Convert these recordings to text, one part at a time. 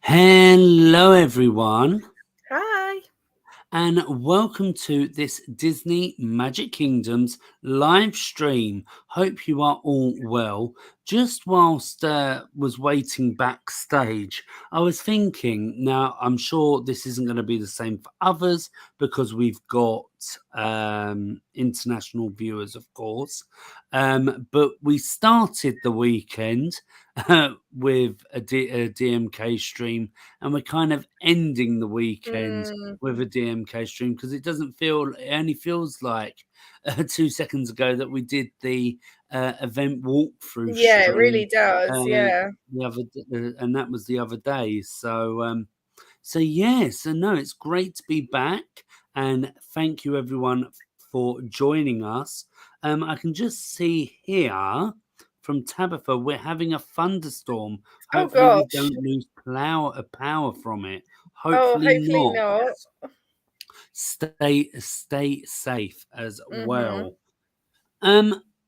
Hello, everyone, Hi. and welcome to this Disney Magic Kingdoms live stream. Hope you are all well. Just whilst was waiting backstage, I was thinking. Now, I'm sure this isn't going to be the same for others because we've got international viewers, of course. But we started the weekend with a DMK stream, and we're kind of ending the weekend Mm, with a DMK stream because it doesn't feel, it only feels like 2 seconds ago that we did the event walkthrough yeah, it stream really does. uh, Yeah. and that was the other day. So yeah, so no, it's great to be back, and thank you everyone for joining us. I can just see here from Tabitha, we're having a thunderstorm. Oh Hopefully, we gosh. don't lose power from it. Oh, Hopefully hopefully not. not. Stay safe as Mhm. well.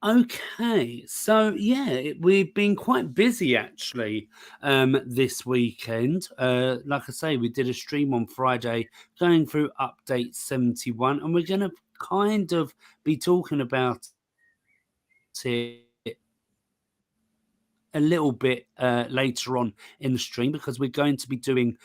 Okay, so yeah, we've been quite busy actually this weekend. Like I say, we did a stream on Friday going through update 71, and we're gonna kind of be talking about it a little bit later on in the stream because we're going to be doing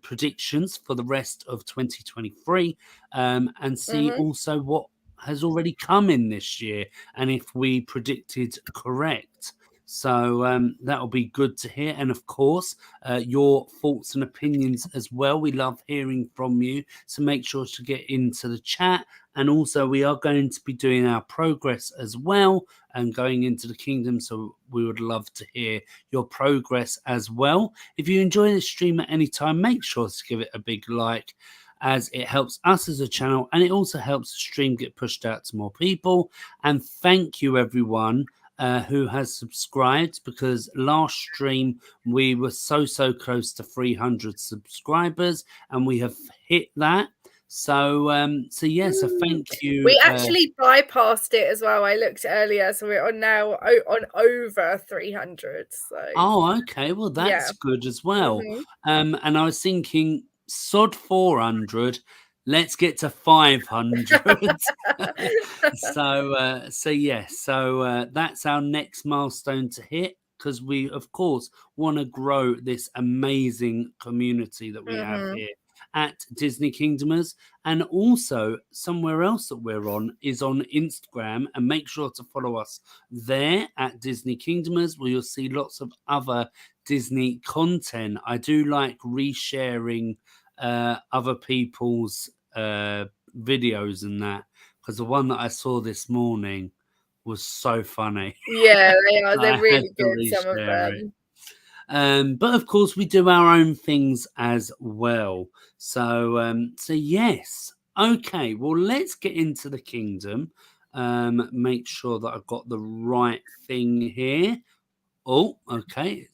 predictions for the rest of 2023 and see Mhm. also what has already come in this year and if we predicted correct. So that'll be good to hear. And of course, your thoughts and opinions as well. We love hearing from you. So make sure to get into the chat. And also, we are going to be doing our progress as well and going into the kingdom. So we would love to hear your progress as well. If you enjoy this stream at any time, make sure to give it a big like, as it helps us as a channel and it also helps the stream get pushed out to more people. And thank you everyone who has subscribed, because last stream we were so close to 300 subscribers and we have hit that. So yeah, so thank you. We actually bypassed it as well. I looked earlier, so we're on now on over 300. So Oh, okay. Well, yeah. that's good as well. Mhm. And I was thinking, sod 400, let's get to 500. So yeah, that's our next milestone to hit, because we, of course, want to grow this amazing community that we have Mhm. here at Disney Kingdomers. And also, somewhere else that we're on is on Instagram, and make sure to follow us there at Disney Kingdomers, where you'll see lots of other Disney content. I do like resharing other people's videos and that, because the one that I saw this morning was so funny. Yeah, they are. They're I had really to good, some of reshare it. them. But of course, we do our own things as well. So yes. Okay, well, let's get into the kingdom. Make sure that I've got the right thing here. Oh, okay. It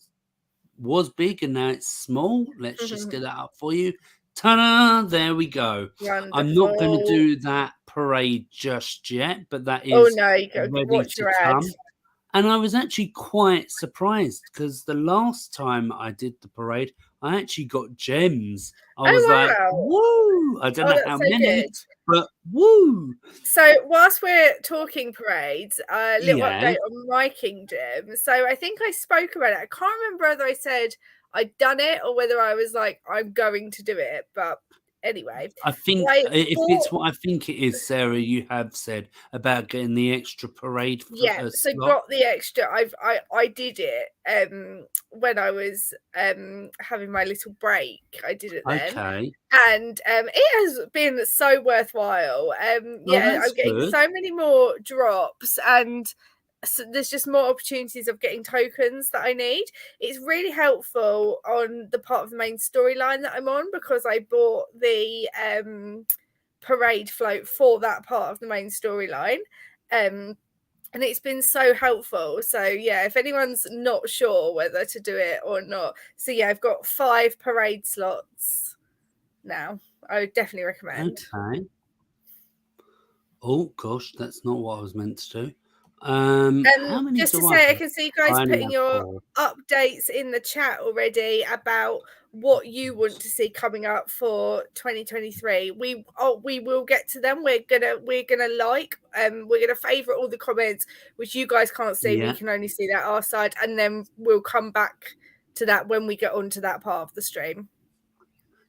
was big and now it's small. Let's just get that up for you. Ta-da! There we go. I'm not going to Wonderful. do that parade just yet, but that Oh is no, you go ready watch to your ad. come. And I was actually quite surprised because the last time I did the parade, I actually got gems. I was Oh like, wow. woo! I don't Oh, know how that's so many, good. but woo! So whilst we're talking parades, a little Yeah, update on my kingdom. So I think I spoke about it. I can't remember whether I said I'd done it or whether I was like, I'm going to do it. But anyway, I think I if it's bought, what I think it is, Sarah, you have said about getting the extra parade yeah, so slot. got the extra. I did it when I was having my little break. I did it then. Okay. And it has been so worthwhile. Oh, Yeah, that's I'm getting good. so many more drops, and so there's just more opportunities of getting tokens that I need. It's really helpful on the part of the main storyline that I'm on, because I bought the parade float for that part of the main storyline. And it's been so helpful. So yeah, if anyone's not sure whether to do it or not, so yeah, I've got 5 parade slots now. I would definitely recommend. Okay. Oh gosh, that's not what I was meant to do. How many Just to do I say, I have? can see you guys I only putting have your 4. updates in the chat already about what you want to see coming up for 2023. We will get to them. We're gonna like we're gonna favorite all the comments, which you guys can't see. We Yeah. can only see that our side, and then we'll come back to that when we get onto that part of the stream.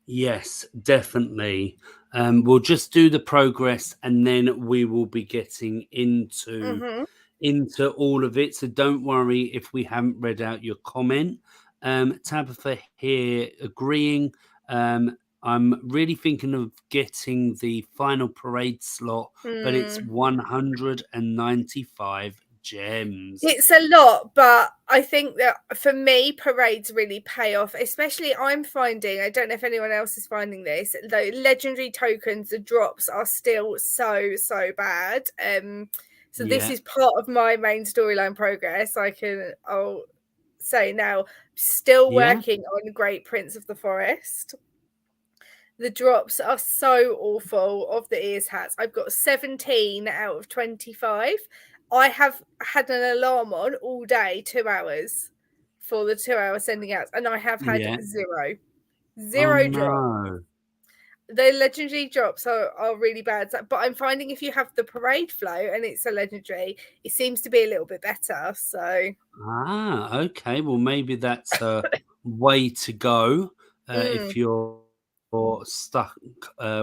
Yes, definitely. We'll just do the progress, and then we will be getting into all of it. So don't worry if we haven't read out your comment. Tabitha here agreeing. I'm really thinking of getting the final parade slot, but it's 195 gems. It's a lot, but I think that for me, parades really pay off. Especially, I'm finding, I don't know if anyone else is finding this, the legendary tokens, the drops are still so bad. So this Yeah, is part of my main storyline progress. I'll say now, still yeah, working on Great Prince of the Forest. The drops are so awful of the ears hats. I've got 17 out of 25. I have had an alarm on all day, 2 hours for the 2 hour sending out, and I have had yeah. zero Oh drop. no. The legendary drops are really bad, but I'm finding if you have the parade flow and it's a legendary, it seems to be a little bit better. So Okay. Well, maybe that's a way to go if you're stuck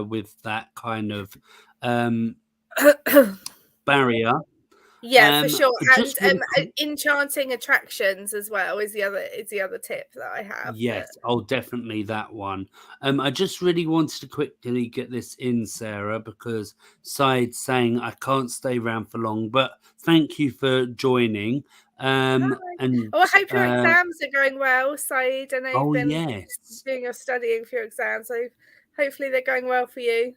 with that kind of um, barrier. yeah, for sure. And Just really enchanting attractions as well is the other tip that I have. But yes, oh, definitely that one. I just really wanted to quickly get this in, Sarah, because Said's saying I can't stay around for long, but thank you for joining. And oh, I hope your exams are going well, Said. I know you've oh been yes. doing your studying for your exams, so hopefully they're going well for you.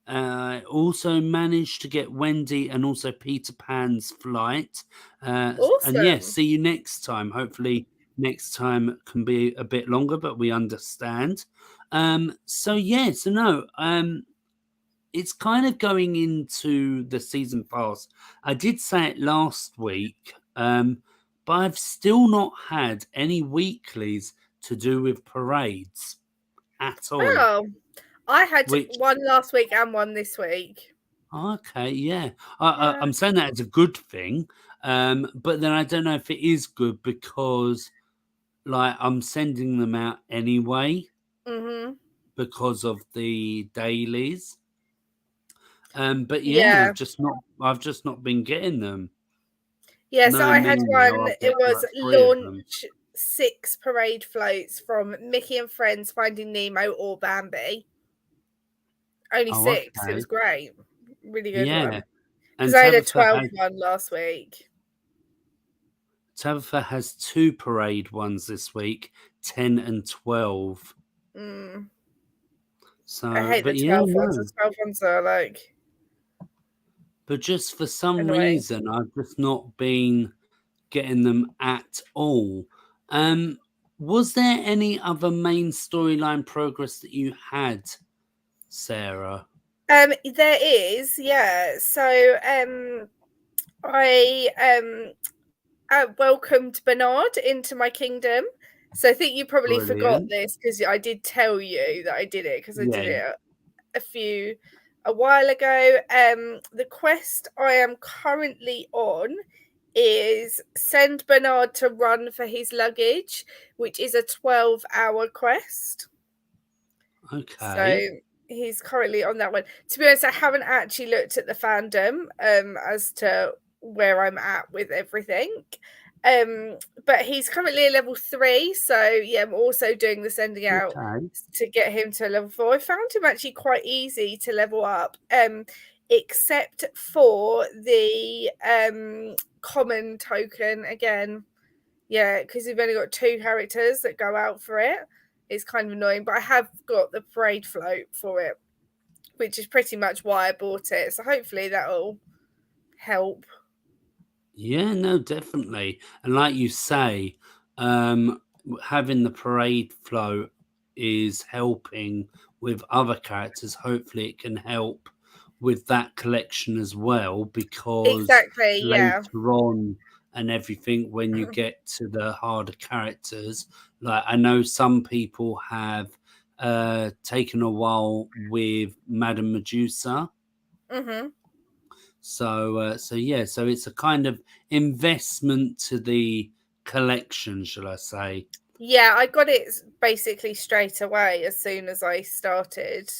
I also managed to get Wendy and also Peter Pan's flight. And yes, Awesome. see you next time. Hopefully, next time can be a bit longer, but we understand. So yeah, so no, it's kind of going into the season pass. I did say it last week, but I've still not had any weeklies to do with parades at all. Oh, I had Which one last week and one this week. okay, yeah. Yeah. I'm saying that as a good thing, but then I don't know if it is good because, like, I'm sending them out anyway Mhm. because of the dailies. But yeah, Yeah. I've just not been getting them. Yeah, so I Knowing had me now, one. I'll It get was like 3 of them. launch 6 parade floats from Mickey and Friends, Finding Nemo, or Bambi. Only Oh, 6. It was okay. great. Really good Yeah. one. Because And I had a 12 one last week. Tabitha has 2 parade ones this week, 10 and 12. Mm. I So, hate the but yeah, 12 ones. no. The 12 ones are like But just for some annoying. reason, I've just not been getting them at all. Was there any other main storyline progress that you had, Sarah? There is, yeah. So I welcomed Bernard into my kingdom. So I think you probably forgot Brilliant. this because I did tell you that I did it because I did Yeah. it a while ago. The quest I am currently on is send Bernard to run for his luggage, which is a 12-hour quest. So Okay. he's currently on that one. To be honest, I haven't actually looked at the fandom as to where I'm at with everything. But he's currently a level 3, so yeah, I'm also doing the sending out Okay. to get him to level 4. I found him actually quite easy to level up, except for the common token again. Yeah, because you've only got 2 characters that go out for it. It's kind of annoying, but I have got the parade float for it, which is pretty much why I bought it. So hopefully that'll help. Yeah, no, definitely. And like you say, having the parade flow is helping with other characters. Hopefully, it can help with that collection as well, because Exactly, yeah. later on and everything, when you get to the harder characters, like I know some people have taken a while with Madame Medusa. Hmm. So yeah, so it's a kind of investment to the collection, shall I say? Yeah, I got it basically straight away as soon as I started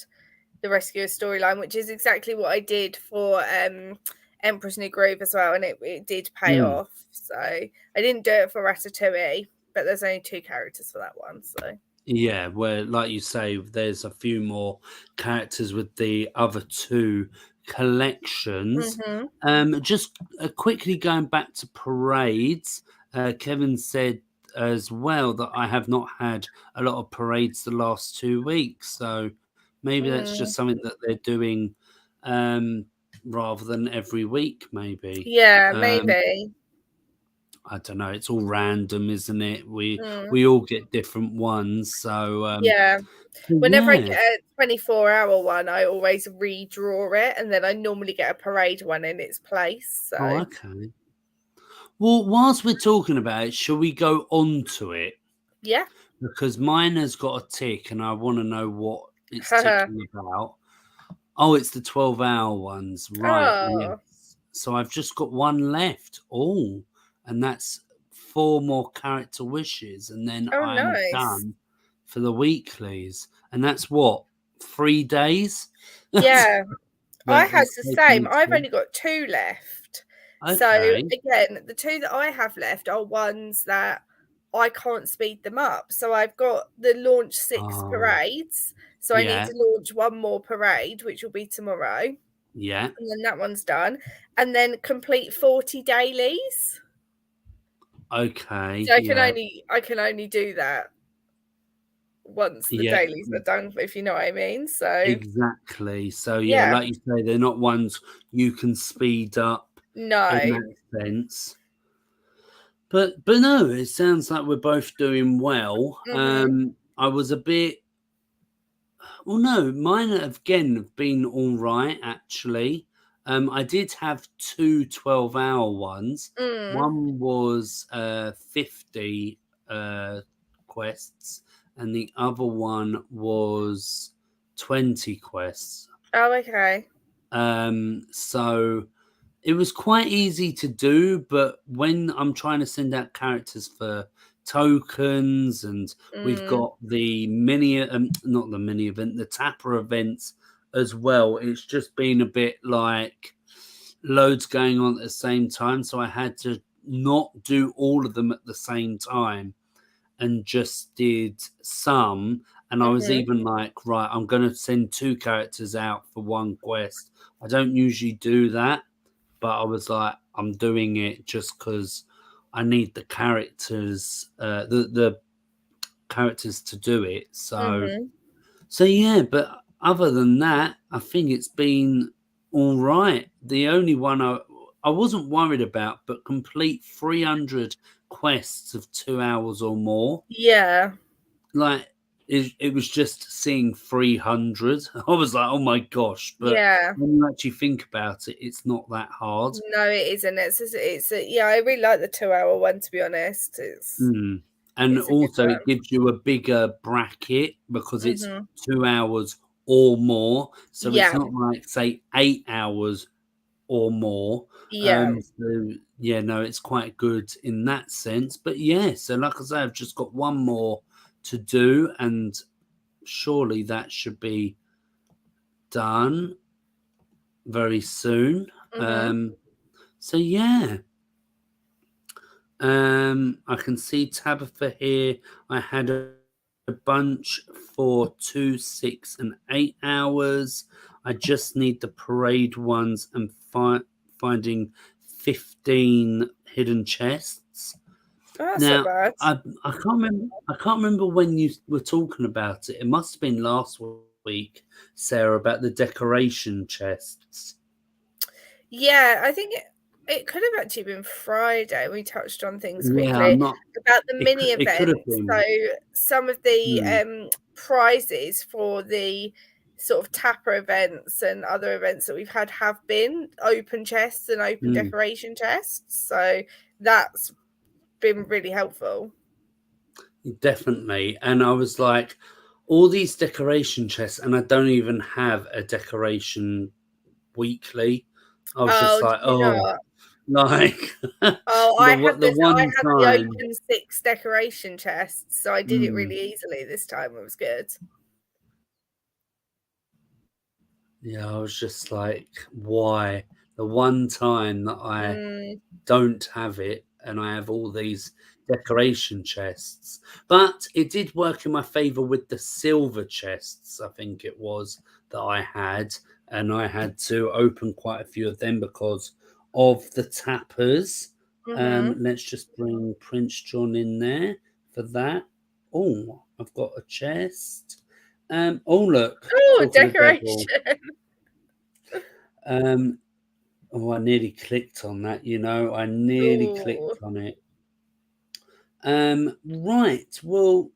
the Rescuer storyline, which is exactly what I did for Emperor's New Groove as well, and it did pay Mm. off. So I didn't do it for Ratatouille, but there's only 2 characters for that one. So Yeah, where like you say, there's a few more characters with the other 2 collections. hmm. Just quickly going back to parades, Kevin said as well that I have not had a lot of parades the last 2 weeks, so maybe that's just Mm. something that they're doing um, rather than every week, maybe. Yeah, Um, maybe. I don't know. It's all random, isn't it? We Mm. we all get different ones, so Yeah. Whenever I yeah. get a 24-hour one, I always redraw it, and then I normally get a parade one in its place. Oh, So okay. Well, whilst we're talking about it, shall we go on to it? yeah. Because mine has got a tick, and I want to know what it's ticking about. Oh, it's the 12-hour ones, right? Yes. Oh, So I've just got one left. Oh, and that's 4 more character wishes, and then oh, I'm nice. done for the weeklies. And that's what, 3 days? Yeah. I That had it's the taken same. me I've to. only got 2 left. So Okay. again, the 2 that I have left are ones that I can't speed them up. So I've got the launch 6 Oh, parades. So I need yeah, to launch one more parade, which will be tomorrow. yeah. And then that one's done. And then complete 40 dailies. Okay, So yeah, I can only do that once the yeah, dailies are done, if you know what I mean. So exactly. So yeah, yeah. like you say, they're not ones you can speed up in No. that sense. But no, it sounds like we're both doing well. Hmm. I was a bit. Well, no, mine again have been all right actually. I did have 2 12-hour ones. Mm. One was 50 quests, and the other one was 20 quests. Oh, okay. So it was quite easy to do, but when I'm trying to send out characters for tokens, and we've Mm. got the mini, not the mini event, the tapper events as well, it's just been a bit like loads going on at the same time. So I had to not do all of them at the same time and just did some. And I was Mhm. even like, right, I'm going to send 2 characters out for 1 quest. I don't usually do that, but I was like, I'm doing it just because I need the characters, the characters to do it. Mhm. So yeah. But other than that, I think it's been all right. The only one I wasn't worried about, but complete 300 quests of 2 hours or more. Yeah. Like it was just seeing 300. I was like, oh my gosh! But Yeah. when you actually think about it, it's not that hard. No, it isn't. Yeah, I really like the 2-hour one, to be honest. Mm. And It's a good also, it one. gives you a bigger bracket because it's Mhm. 2 hours or more. So it's Yeah. not like, say, 8 hours or more. Yeah. So yeah, no, it's quite good in that sense. But yeah, so like I say, I've just got one more to do, and surely that should be done very soon. Mhm. So yeah. I can see Tabitha here. I had a bunch for 2, 6, and 8 hours. I just need the parade ones and finding 15 hidden chests. Oh, that's not Now, bad. I can't remember. I can't remember when you were talking about it. It must have been last week, Sarah, about the decoration chests. Yeah, I think it could have actually been Friday. We touched on things Yeah, quickly I'm not. about the mini It could have events. So been. some of the Hmm. prizes for the sort of tapper events and other events that we've had have been open chests and open decoration chests. So that's been really helpful. Definitely. And I was like, all these decoration chests, and I don't even have a decoration weekly. I was just Oh, did like, you oh, not? like Oh, the I one had the time. open 6 decoration chests, so I did it really easily this time. It was good. Yeah, I was just like, why? The one time that I Mm, don't have it and I have all these decoration chests. But it did work in my favor with the silver chests, I think it was, that I had. And I had to open quite a few of them because of the tappers. mhm. Let's just bring Prince John in there for that. Oh, I've got a chest. Oh, look, Oh, talking of devil. decoration. Um, oh, I nearly clicked on that, you know, I nearly Ooh. clicked on it. Right. Well,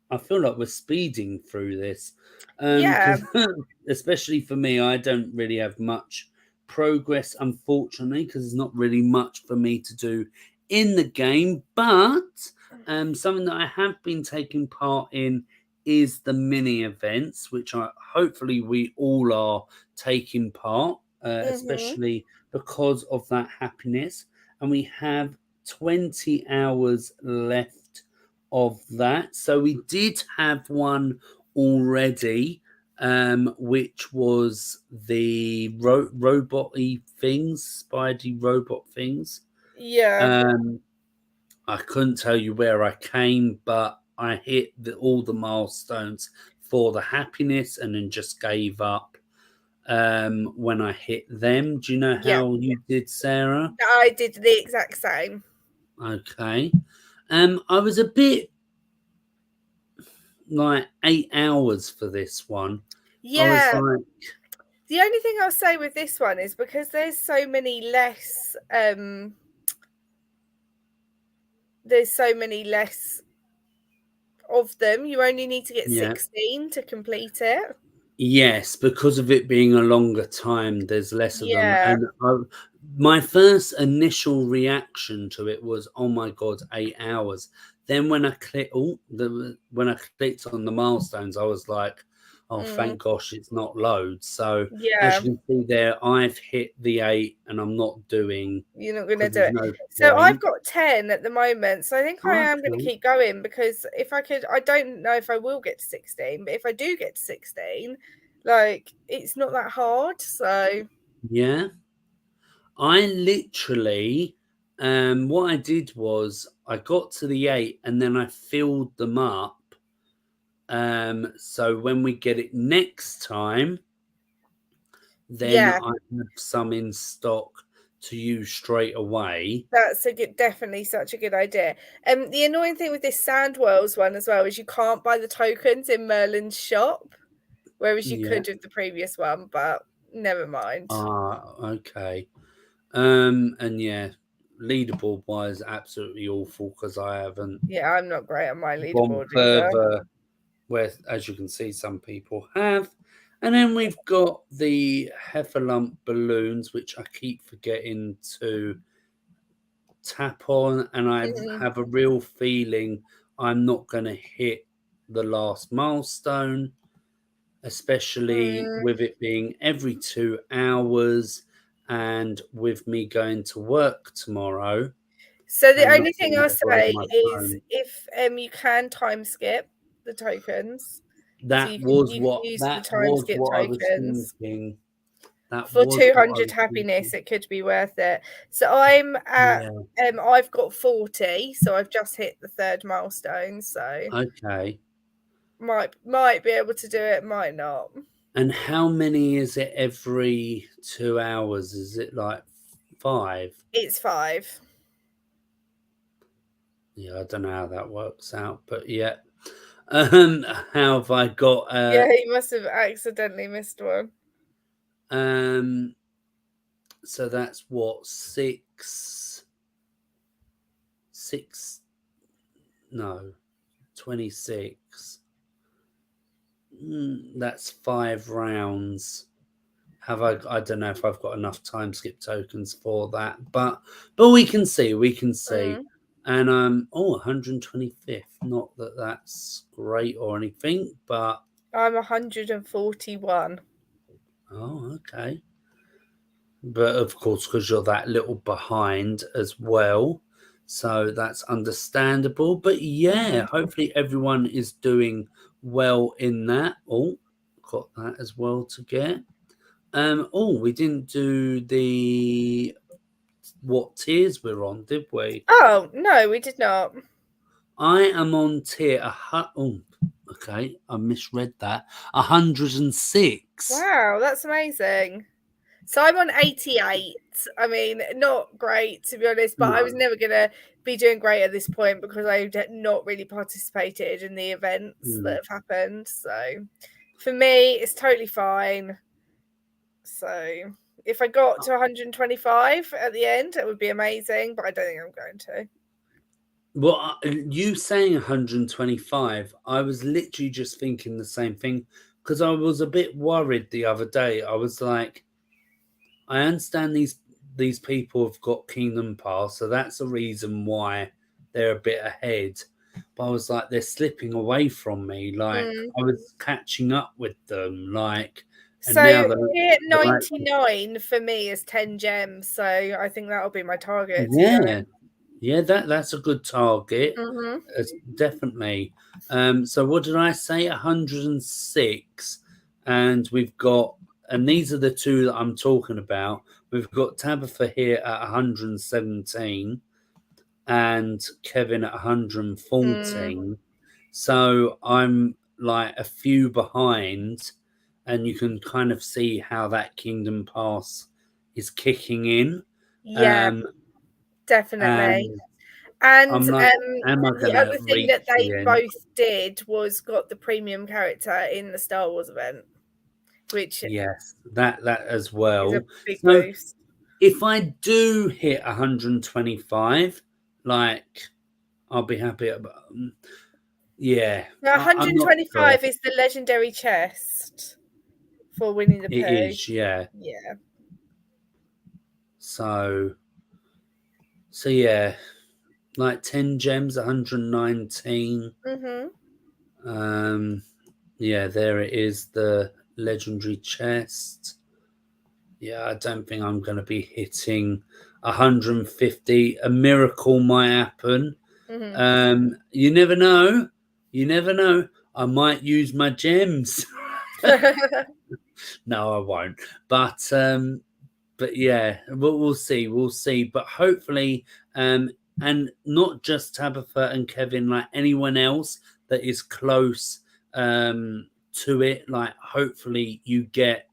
I feel like we're speeding through this. Yeah. 'Cause especially for me, I don't really have much progress, unfortunately, because there's not really much for me to do in the game. But something that I have been taking part in is the mini events, which I hopefully we all are taking part, Mhm. especially because of that happiness. And we have 20 hours left of that. So we did have one already, which was the robot-y things, spidey robot things. Yeah. I couldn't tell you where I came, but I hit all the milestones for the happiness and then just gave up when I hit them. Do you know Yeah. how you did, Sarah? I did the exact same. Okay. I was a bit like 8 hours for this one. I was Yeah. like, The only thing I'll say with this one is because there's so many less of them, you only need to get yeah, 16 to complete it. yes, because of it being a longer time, there's less of them. Yeah. And my first initial reaction to it was, oh my God, 8 hours. Then when I when I clicked on the milestones, I was like, oh, Mm, thank gosh, it's not loads. So as yeah. you can see there, I've hit the 8 and I'm not doing You're not gonna because do there's it. no So I've point. got 10 at the moment, so I think I am gonna Okay. keep going because if I could I don't know if I will get to 16, but if I do get to 16, like, it's not that hard, so Yeah. I literally, what I did was I got to the 8 and then I filled them up. So when we get it next time, then yeah, I have some in stock to use straight away. that's definitely such a good idea. The annoying thing with this Sandwells one as well is you can't buy the tokens in Merlin's shop, whereas you Yeah. could with the previous one, but never mind. Ah, okay. And yeah, leaderboard wise, absolutely awful because I haven't Yeah, I'm not great on my gone leaderboard either. further where, as you can see, some people have. And then we've got the Heffalump balloons, which I keep forgetting to tap on, and I Mhm. have a real feeling I'm not going to hit the last milestone, especially Mm. with it being every 2 hours and with me going to work tomorrow So the and not only thing being I'll able to hold say my is phone. if you can time skip the tokens, so That was you can what use the that time was skip what I was tokens thinking. That for was what I 200 was happiness. thinking. It could be worth it. So I'm at Yeah. I've got 40, so I've just hit the third milestone. So Okay. might be able to do it, might not. And how many is it every 2 hours? Is it like five? It's 5. Yeah, I don't know how that works out, but yeah. How have I got Yeah, you must have accidentally missed one. um so that's what, six, no, 26. That's 5 rounds. Have I don't know if I've got enough time skip tokens for that, but we can see, Mm. and 125th, not that that's great or anything, but I'm 141. okay, but of course because you're that little behind as well, so that's understandable. But yeah, Mhm. hopefully everyone is doing well in that. Got that as well to get. We didn't do the what tiers we're on, did we? Oh, no, we did not. I am on tier okay, I misread that. 106. Wow, that's amazing. So I'm on 88. I mean, not great to be honest, but I was No. never gonna be doing great at this point because I've not really participated in the events that Mm. have happened. So for me, it's totally fine. So if I got to 125 at the end, it would be amazing, but I don't think I'm going to. Well, you saying 125, I was literally just thinking the same thing because I was a bit worried the other day. I was like, I understand these people have got Kingdom Pass, so that's a reason why they're a bit ahead. But I was like, they're slipping away from me. Like Mm. I was catching up with them. Like, and So now here they're like, 99 for me is 10 gems. So I think that'll be my target, to be yeah, honest. yeah, that's a good target. Hmm. Definitely. So what did I say? 106, and we've got, and these are the two that I'm talking about. We've got Tabitha here at 117 and Kevin at Mm. 114. So I'm like a few behind, and you can kind of see how that Kingdom Pass is kicking in. Yeah, Um, definitely. and And I'm like, am I the gonna other thing that reach they the end? both did was got the premium character in the Star Wars event, which Yes, that as is a well. big So boost. if I do hit 125, like I'll be happy. Yeah, Now, I'm not sure. 125 is the legendary chest for winning the It poo. is, yeah. Yeah. So yeah, like 10 gems, 119. Mhm. Yeah, there it is, the legendary chest. Yeah, I don't think I'm going to be hitting 150. A miracle might happen. Mhm. You never know. You never know. I might use my gems. No, I won't. But yeah, we'll see. We'll see. But hopefully, and not just Tabitha and Kevin, like anyone else that is close to it, like hopefully you get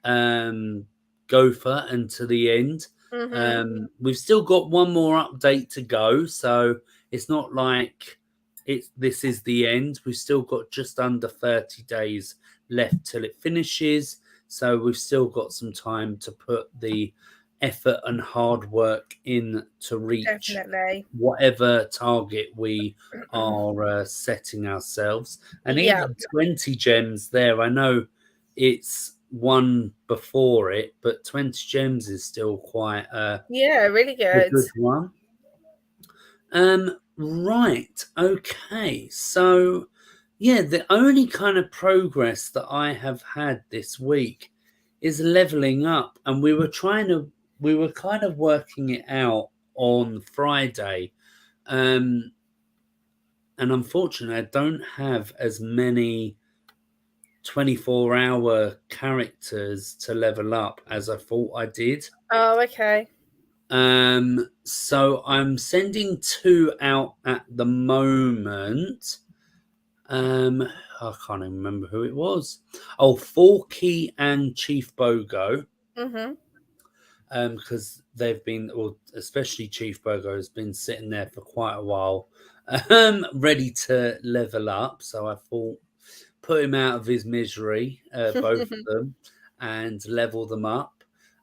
um Gopher and to the end. Mhm. We've still got one more update to go, so it's not like this is the end. We've still got just under 30 days left till it finishes. So we've still got some time to put the effort and hard work in to reach Definitely. whatever target we are setting ourselves. And Yeah. even 20 gems there, I know it's one before it, but 20 gems is still quite Yeah, really a good. good one. Right. Okay. So, yeah, the only kind of progress that I have had this week is leveling up, and we were kind of working it out on Friday. Um, and unfortunately, I don't have as many 24-hour characters to level up as I thought I did. Oh, okay. So I'm sending 2 out at the moment. I can't even remember who it was. Oh, Forky and Chief Bogo, Mhm. because they've been, or especially Chief Bogo has been sitting there for quite a while, ready to level up. So I thought, put him out of his misery, both of them, and level them up.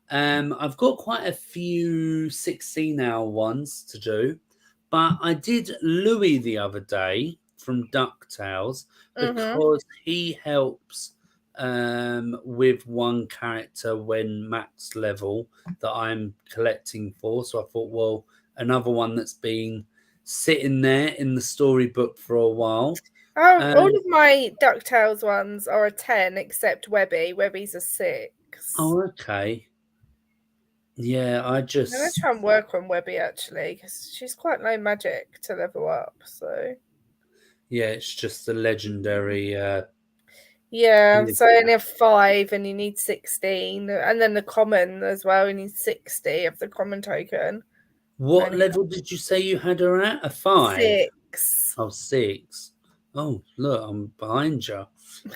I've got quite a few 16-hour ones to do, but I did Louis the other day from DuckTales Mm-hmm. because he helps with one character when max level that I'm collecting for. So I thought, well, another one that's been sitting there in the storybook for a while. Oh, all Um, of my DuckTales ones are a 10 except Webby. Webby's a 6. oh, okay. Yeah, I'm gonna try and work on Webby actually because she's quite low magic to level up. So yeah, it's just the legendary. yeah, so I only have 5, and you need 16, and then the common as well. You need 60 of the common token. What Only level did you say you had her at? A 5? 6. Oh, 6. Oh, look, I'm behind you.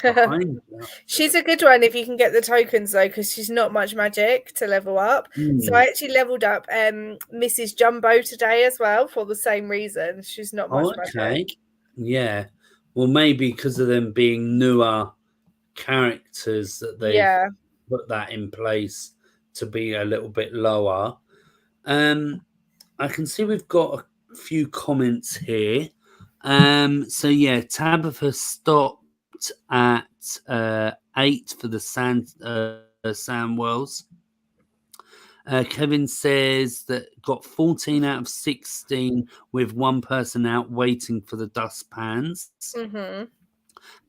Behind you. She's a good one if you can get the tokens though, because she's not much magic to level up. So I actually leveled up Mrs. Jumbo today as well for the same reason. She's not much Oh, okay. magic. Yeah. Well, maybe because of them being newer characters that they've Yeah. put that in place to be a little bit lower. I can see we've got a few comments here. So yeah, Tabitha stopped at 8 for the Sandwells. Kevin says that got 14 out of 16 with one person out waiting for the dustpans. Mm-hmm.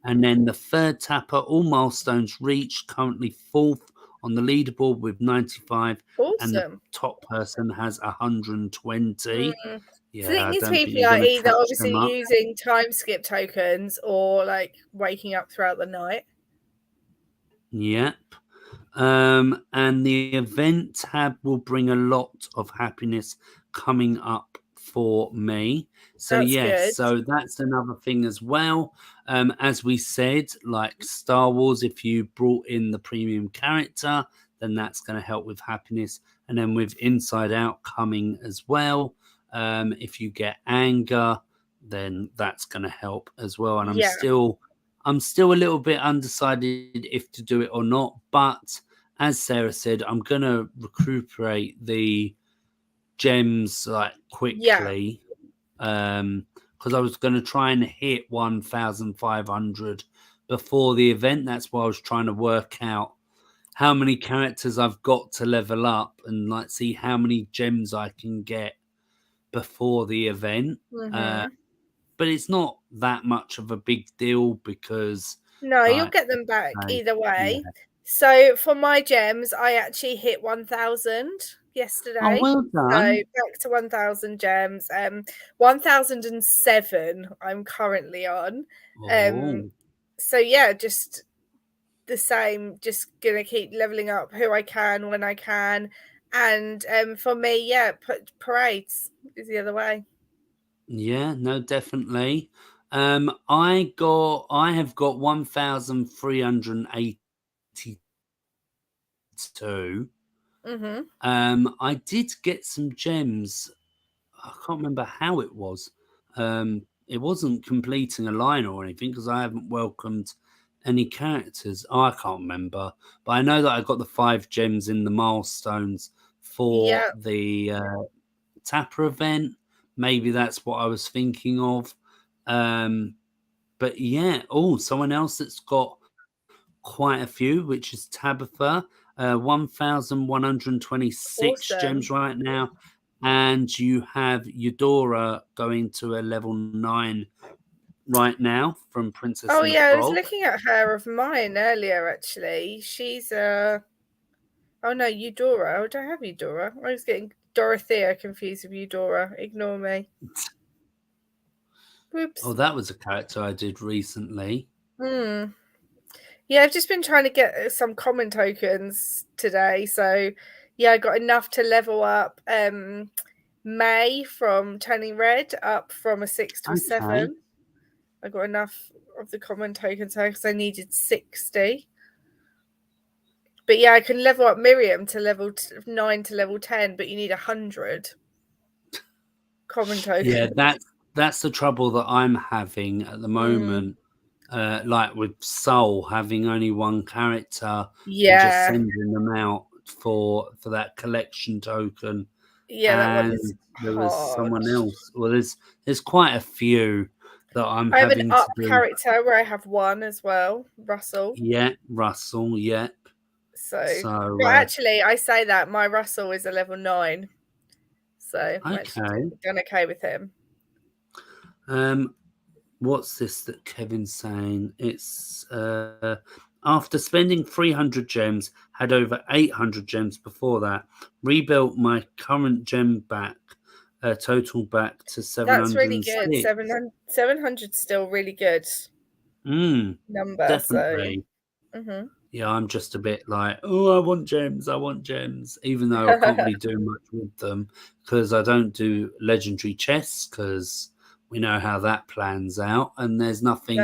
And then the third tapper, all milestones reached, currently fourth on the leaderboard with 95. And the Awesome. top person has 120. Mm. So I Yeah, think I these don't think people you're are going to either catch obviously them up. using time skip tokens or like waking up throughout the night. Yep. And the event tab will bring a lot of happiness coming up for me. So That's yes, good. so that's another thing as well. As we said, like Star Wars, if you brought in the premium character, then that's going to help with happiness. And then with Inside Out coming as well, if you get anger, then that's going to help as well. And Yeah. I'm still a little bit undecided if to do it or not, but as Sarah said, I'm gonna recuperate the gems like quickly, because I was gonna try and hit 1,500 before the event. That's why I was trying to work out how many characters I've got to level up and like see how many gems I can get before the event. Mm-hmm. But it's not that much of a big deal because, No, you'll like, get them back either yeah. way. So for my gems, I actually hit 1,000 Oh, yesterday. well So done. back to 1,000 gems. 1,007 I'm currently on. Oh, So yeah, just the same, just gonna keep leveling up who I can when I can. And for me, yeah, parades is the other way. yeah, no, definitely. I have got 1,382. Mm-hmm. I did get some gems. I can't remember how it was. It wasn't completing a line or anything because I haven't welcomed any characters. Oh, I can't remember, but I know that I got the 5 gems in the milestones for Yeah. the Tapper event. Maybe that's what I was thinking of. But yeah, someone else that's got quite a few, which is Tabitha, 1,126 gems Awesome. right now. And you have Eudora going to a level 9 right now from Princess Oh and the yeah, I was Frog. looking at her of mine earlier actually. She's oh no, Eudora. Oh, do I have Eudora? I was getting Dorothea confused with Eudora. Ignore me. Oh, Whoops. that was a character I did recently. Hmm. Yeah, I've just been trying to get some common tokens today. So yeah, I got enough to level up May from Turning Red up from a 6 to a Okay. 7. I got enough of the common tokens because I needed 60. But yeah, I can level up Miriam to level 9 to level 10, but you need 100 common Yeah, tokens. that's the trouble that I'm having at the Mm, moment. Like with Soul having only one character and just yeah, sending them out for that collection token. yeah, that one And is there was hard. someone else. Well, there's quite a few that I'm I have an having up to do. character where I have 1 as well, Russell. Yeah, Russell. Yep. But actually, I say that my Russell is a level 9, so I'm actually done okay with him. What's this that Kevin's saying? It's after spending 300 gems, had over 800 gems before that, rebuilt my current gem back, total back to 706. That's really good. 700's still really good number. Definitely. So. Yeah, I'm just a bit like, oh, I want gems, even though I can't really do much with them because I don't do legendary chests because we know how that plans out, and there's nothing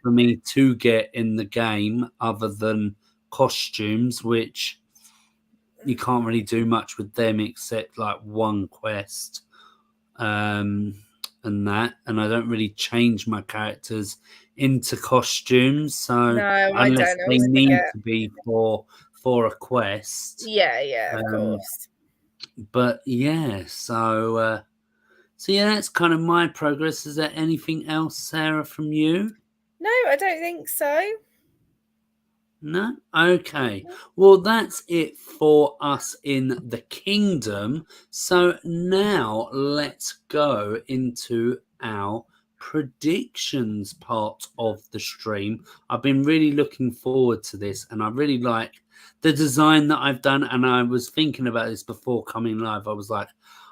for me to get in the game other than costumes, which you can't really do much with them except like one quest, and I don't really change my characters into costumes, so unless they need to be for a quest. Yeah, of course. But yeah, so yeah, that's kind of my progress. Is there anything else, Sarah, from you? No, I don't think so. No? Okay. Well, that's it for us in the kingdom. So now let's go into our predictions part of the stream. I've been really looking forward to this, and I really like the design that I've done. And I was thinking about this before coming live. I was like,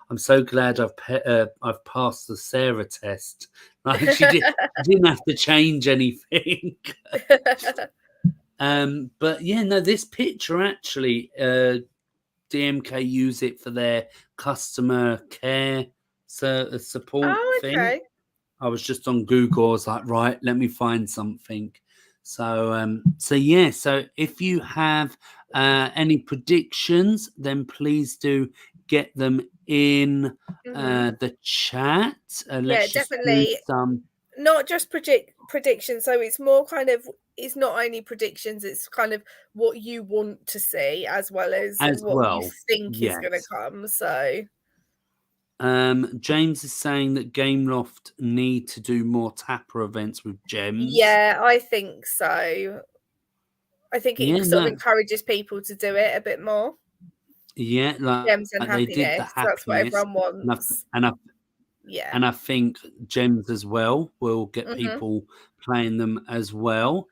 I'm so glad I've passed the Sarah test. Like she didn't have to change anything. But yeah, no, this picture actually, DMK use it for their customer care support thing. I was just on Google. I was like, right, let me find something. So yeah. So if you have any predictions, then please do get them in the chat. Let's definitely. Just do some. Not just predictions. So it's more kind of, it's not only predictions, it's kind of what you want to see as well as what you think is going to come. So James is saying that Gameloft need to do more tapper events with gems. Yeah, I think so. I think it sort of encourages people to do it a bit more. Yeah, like gems and happiness. They did the happiness. That's what everyone wants. And I think gems as well will get people playing them as well.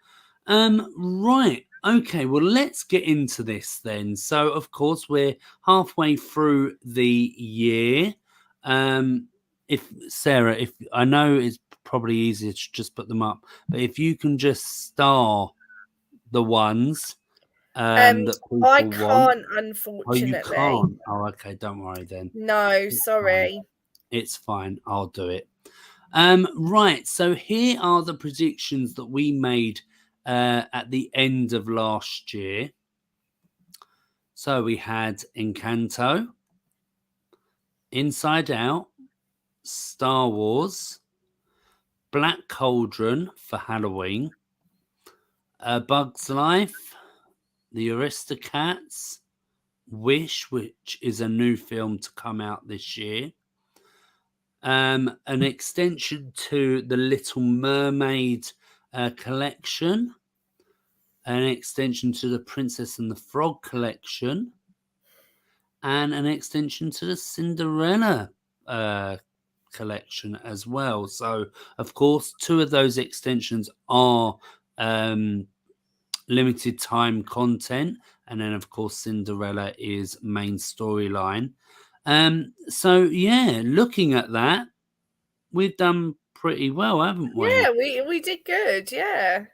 Right. Okay. Well, let's get into this then. So, of course, we're halfway through the year. If Sarah, if I know it's probably easier to just put them up, but if you can just star the ones that people I can't, want. unfortunately. Oh, you can't. Oh, okay. Don't worry then. No, sorry. It's fine. I'll do it. Right. So here are the predictions that we made at the end of last year. So we had Encanto, Inside Out, Star Wars, Black Cauldron for Halloween, A Bug's Life, The Aristocats, Wish, which is a new film to come out this year, an extension to the Little Mermaid collection, an extension to the Princess and the Frog collection, and an extension to the Cinderella collection as well. So, of course, 2 of those extensions are limited time content, and then, of course, Cinderella is main storyline. So yeah, looking at that, we've done pretty well, haven't we? Yeah, we did good. Yeah.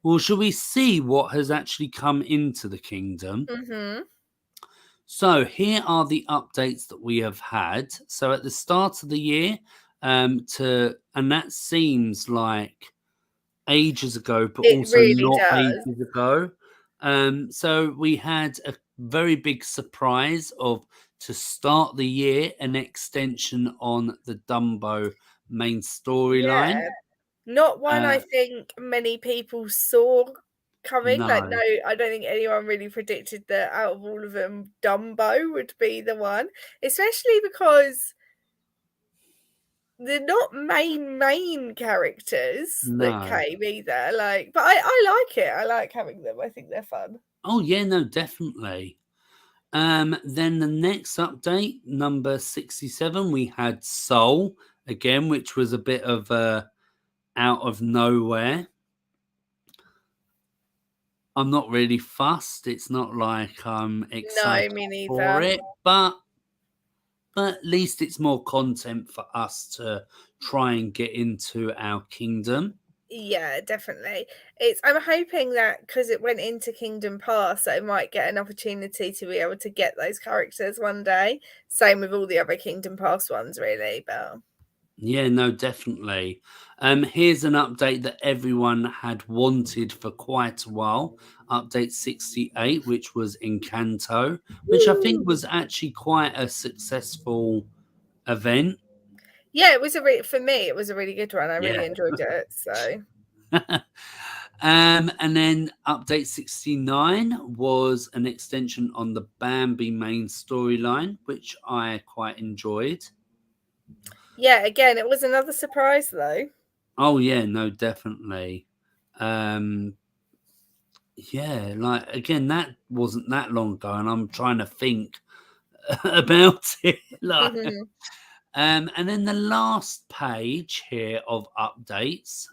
Well, shall we see what has actually come into the kingdom? So here are the updates that we have had. So at the start of the year, and that seems like ages ago, but it also really not ages ago. So we had a very big surprise to start the year, an extension on the Dumbo main storyline. Yeah. Not one I think many people saw coming. No. Like, no, I don't think anyone really predicted that out of all of them, Dumbo would be the one, especially because they're not main characters that No. came either. Like, but I like it. I like having them. I think they're fun. Oh yeah, no, definitely. Then the next update, number 67, we had Soul again, which was a bit of out of nowhere. I'm not really fussed. It's not like I'm No, excited me for neither. it, but at least it's more content for us to try and get into our kingdom. Yeah, definitely. I'm hoping that because it went into Kingdom Pass, that I might get an opportunity to be able to get those characters one day. Same with all the other Kingdom Pass ones, really. But Yeah, no, definitely. Here's an update that everyone had wanted for quite a while. Update 68, which was Encanto, which I think woo! was actually quite a successful event. Yeah, it was for me, it was a really good one. I Yeah. really enjoyed it. So And then update 69 was an extension on the Bambi main storyline, which I quite enjoyed. yeah, again, it was another surprise though. Oh yeah, no, definitely. Um yeah, like again, that wasn't that long ago, and I'm trying to think about it. Like, and then the last page here of updates.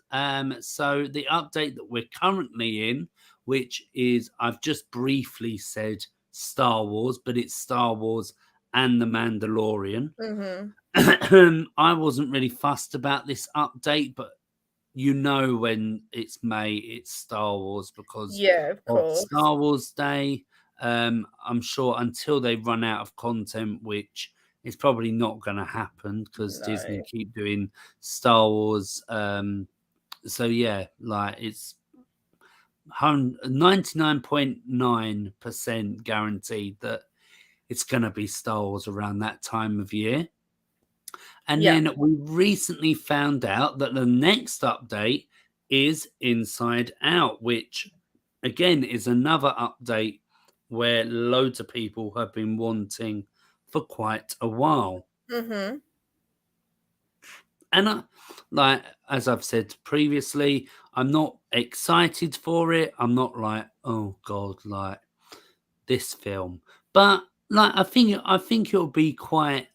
So the update that we're currently in, which is I've just briefly said Star Wars, but it's Star Wars and the Mandalorian. hmm I wasn't really fussed about this update, but you know when it's May, it's Star Wars because Yeah, of of course. Star Wars Day. I'm sure until they run out of content, which is probably not going to happen because Disney No. keep doing Star Wars. So yeah, like it's 99.9% guaranteed that it's going to be Star Wars around that time of year. And Yeah. then we recently found out that the next update is Inside Out, which again is another update where loads of people have been wanting for quite a while. hmm And like as I've said previously, I'm not excited for it. I'm not like, oh god, like this film. But like I think it'll be quite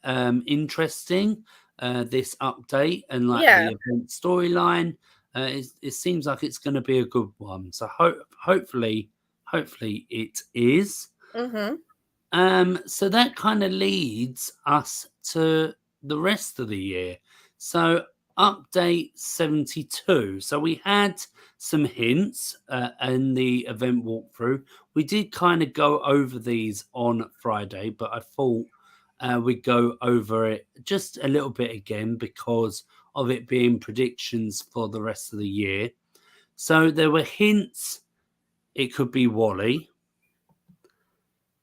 interesting, this update and like the Yeah. event storyline. It seems like it's going to be a good one. So hopefully it is. hmm So that kind of leads us to the rest of the year. So update 72. So we had some hints in the event walkthrough. We did kind of go over these on Friday, but I thought we'd go over it just a little bit again because of it being predictions for the rest of the year. So there were hints it could be Wally,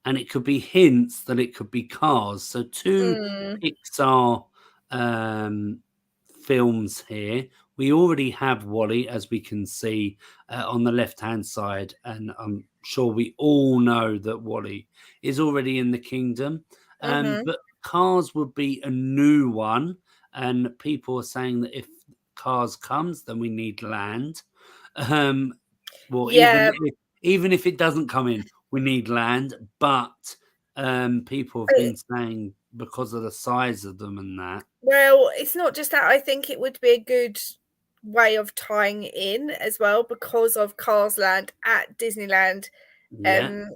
and it could be hints that it could be Cars. So two Mm. Pixar um, films here. We already have Wally, as we can see on the left-hand side, and I'm sure we all know that Wally is already in the kingdom. hmm But Cars would be a new one, and people are saying that if Cars comes, then we need land. Um, well, Yeah. even if it doesn't come in, we need land. But people have been saying because of the size of them and that. Well, it's not just that. I think it would be a good way of tying in as well because of Cars Land at Disneyland Yeah, um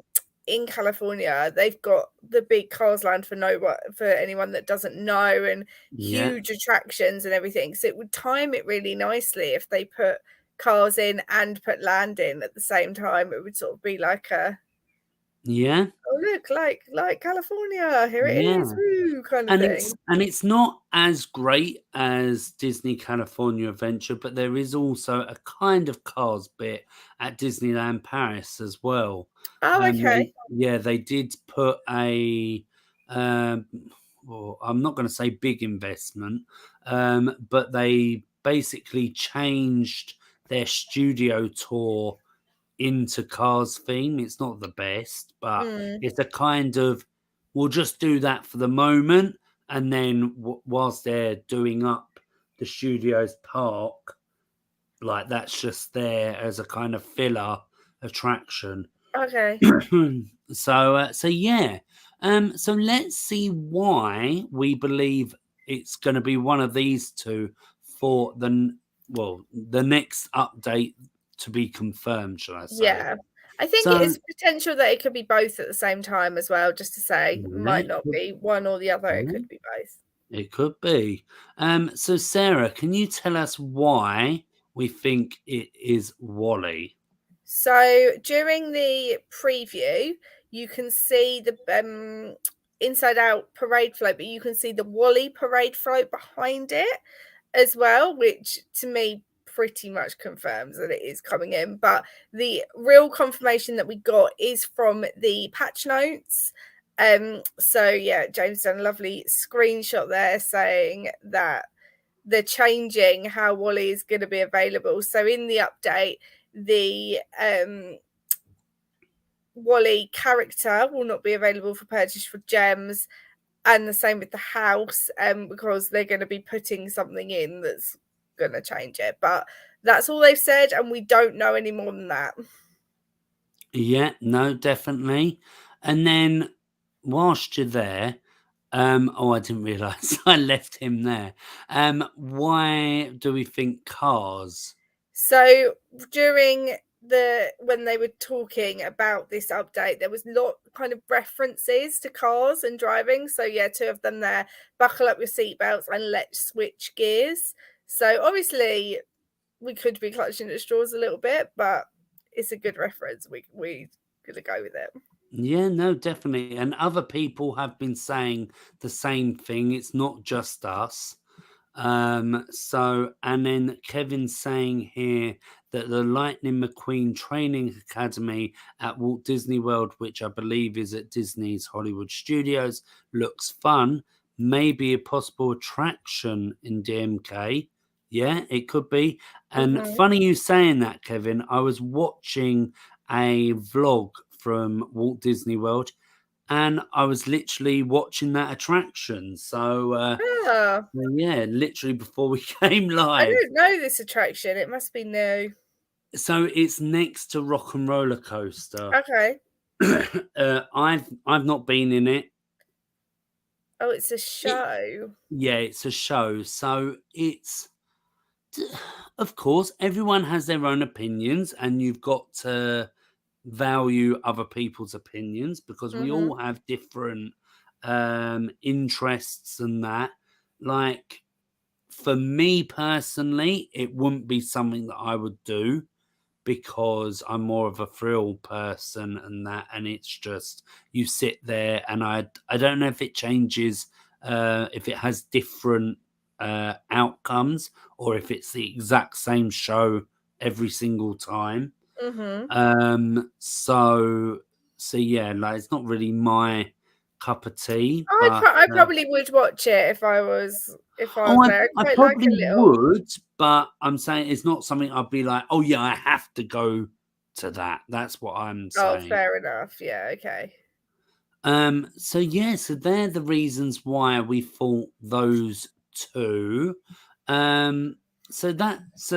in California. They've got the big Cars Land for anyone that doesn't know, and yeah, huge attractions and everything. So it would time it really nicely if they put cars in and put land in at the same time. It would sort of be like a, yeah, oh look, like California, here it is, yeah. woo, kind of And it's thing. and it's not as great as Disney California Adventure, but there is also a kind of Cars bit at Disneyland Paris as well. Oh, okay. They did put a, um, well, I'm not going to say big investment, but they basically changed their studio tour into Cars theme. It's not the best, but Mm, it's a kind of we'll just do that for the moment, and then whilst they're doing up the studios park, like that's just there as a kind of filler attraction. Okay. So yeah. So let's see why we believe it's going to be one of these two for the next update to be confirmed, shall I say? Yeah. I think it So is potential that it could be both at the same time as well, just to say. It yeah, might not be one or the other, it yeah, could be both. it could be. So Sarah, can you tell us why we think it is Wally? So during the preview, you can see the Inside Out parade float, but you can see the Wally parade float behind it as well, which to me pretty much confirms that it is coming in. But the real confirmation that we got is from the patch notes. So yeah, James done a lovely screenshot there saying that they're changing how Wally is going to be available. So in the update, the Wally character will not be available for purchase for gems, and the same with the house, because they're going to be putting something in that's going to change it. But that's all they've said, and we don't know any more than that. Yeah, no, definitely. And then whilst you're there, I didn't realise I left him there. Why do we think cars? So during when they were talking about this update, there was lot kind of references to cars and driving. So yeah, two of them there. Buckle up your seatbelts and let's switch gears. So obviously we could be clutching at straws a little bit, but it's a good reference. We gonna go with it. Yeah, no, definitely. And other people have been saying the same thing. It's not just us. And then Kevin's saying here that the Lightning McQueen Training Academy at Walt Disney World, which I believe is at Disney's Hollywood Studios, looks fun. Maybe a possible attraction in DMK. Yeah, it could be. And Mm-hmm. funny you saying that, Kevin. I was watching a vlog from Walt Disney World, and I was literally watching that attraction. So Oh, yeah, literally before we came I live. don't know this attraction. It must be new. So it's next to Rock and Roller Coaster. Okay. I've not been in it. Oh, it's a It show. Yeah, it's a show. So it's of course everyone has their own opinions, and you've got to value other people's opinions because we Mm-hmm. all have different interests and that. Like for me personally, it wouldn't be something that I would do because I'm more of a thrill person and that, and it's just you sit there and I don't know if it changes if it has different outcomes or if it's the exact same show every single time. Mm-hmm. So yeah, like it's not really my cup of tea, but I probably would watch it if I was oh, there. I I quite like probably a little. would, but I'm saying it's not something I'd be like, oh yeah, I have to go to that. That's what I'm Oh, saying. fair enough. Yeah. Okay. So yeah, so they're the reasons why we thought those two. Um, so that's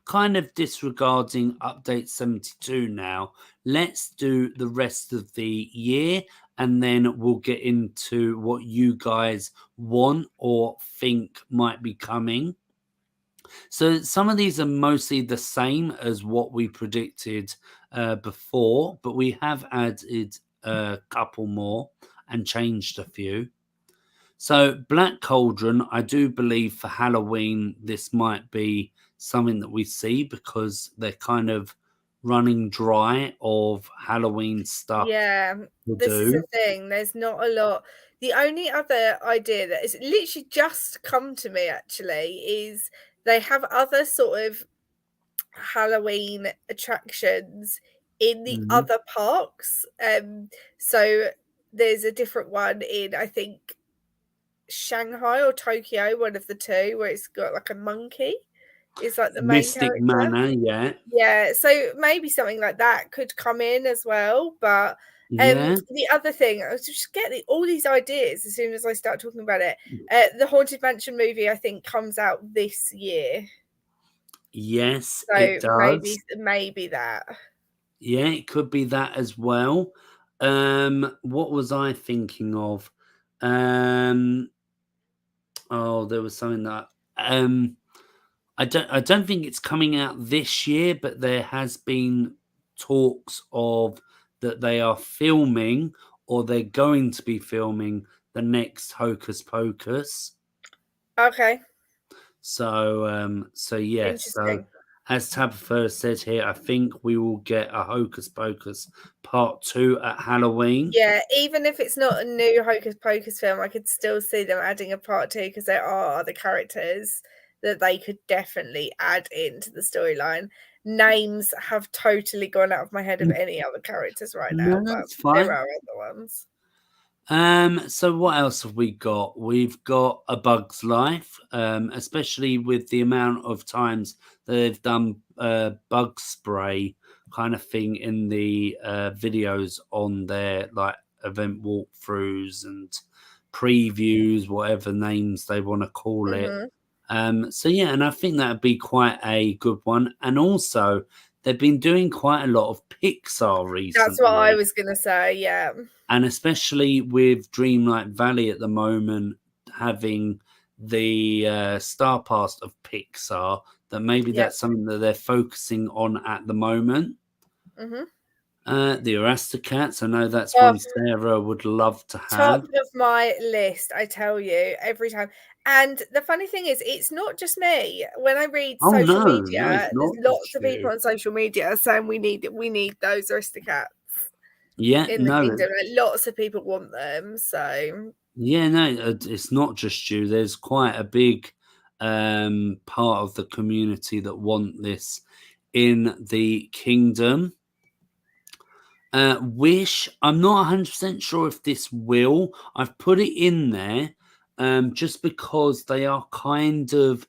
kind of disregarding update 72 now. Let's do the rest of the year and then we'll get into what you guys want or think might be coming. So some of these are mostly the same as what we predicted before, but we have added a couple more and changed a few. So Black Cauldron, I do believe for Halloween, this might be something that we see because they're kind of running dry of Halloween stuff Yeah, to this is the do. thing. There's not a lot. The only other idea that has literally just come to me actually is they have other sort of Halloween attractions in the Mhm. other parks. So there's a different one in I think Shanghai or Tokyo, one of the two, where it's got like a monkey. Is like the main Mystic character. Manor, yeah. Yeah, so maybe something like that could come in as well, but Yeah. The other thing, I was just getting all these ideas as soon as I start talking about it. The Haunted Mansion movie, I think, comes out this year. Yes, it So does. maybe that. Yeah, it could be that as well. What was I thinking of? Um, oh, there was something that I don't think it's coming out this year, but there has been talks of that they are filming or they're going to be filming the next Hocus Pocus. Okay, So yes, so interesting. as Tabitha said here, I think we will get a Hocus Pocus Part 2 at Halloween. Yeah, even if it's not a new Hocus Pocus film, I could still see them adding a part two because there are other characters that they could definitely add into the storyline. Names have totally gone out of my head of any other characters right No, now, but that's there fine. are other ones. So what else have we got? We've got A Bug's Life, especially with the amount of times that they've done bug spray kind of thing in the videos on their like event walkthroughs and previews, whatever names they want to call it. Hmm. So yeah, and I think that'd be quite a good one. And also, they've been doing quite a lot of Pixar That's what I recently, was gonna say. Yeah, and especially with Dreamlight Valley at the moment having the star pass of Pixar, that maybe yeah. that's something that they're focusing on at the moment. Hmm. The Aristocats, I know that's Oh, one Sarah would love to top have. of my list, I tell you, every time. And the funny thing is, it's not just me. When I read Oh social no, no, it's media, there's not lots just of people you. on social media saying we need those Aristocats Yeah, in the no, kingdom. Like, lots of people want them. So yeah, no, it's not just you. There's quite a big part of the community that want this in the kingdom. Wish, I'm not 100% sure if this will. I've put it in there just because they are kind of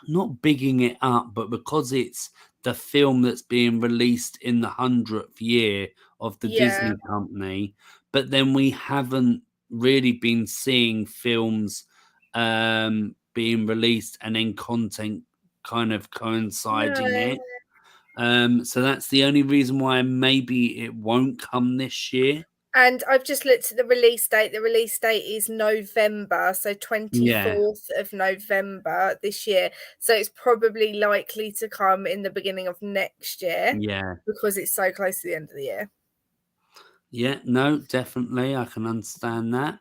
not bigging it up, but because it's the film that's being released in the 100th year of the yeah, Disney company. But then we haven't really been seeing films being released and then content kind of coinciding no. it. So that's the only reason why maybe it won't come this year. And I've just looked at the release date. The release date is November, so Yeah, 24th of November this year. So it's probably likely to come in the beginning of next year yeah, because it's so close to the end of the year. yeah. No, definitely, I can understand that.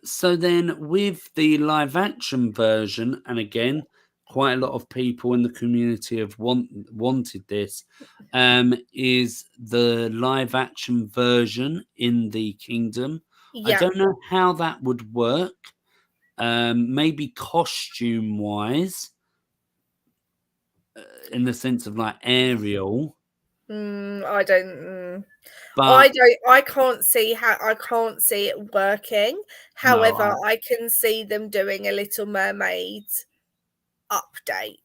So then with the live action version, and again, quite a lot of people in the community have wanted this, is the live action version in the kingdom. I Yeah. don't know how that would work. Maybe costume wise, in the sense of like Ariel, I don't. but I can't see how. I can't see it working. no, However, I can see them doing a Little Mermaid update,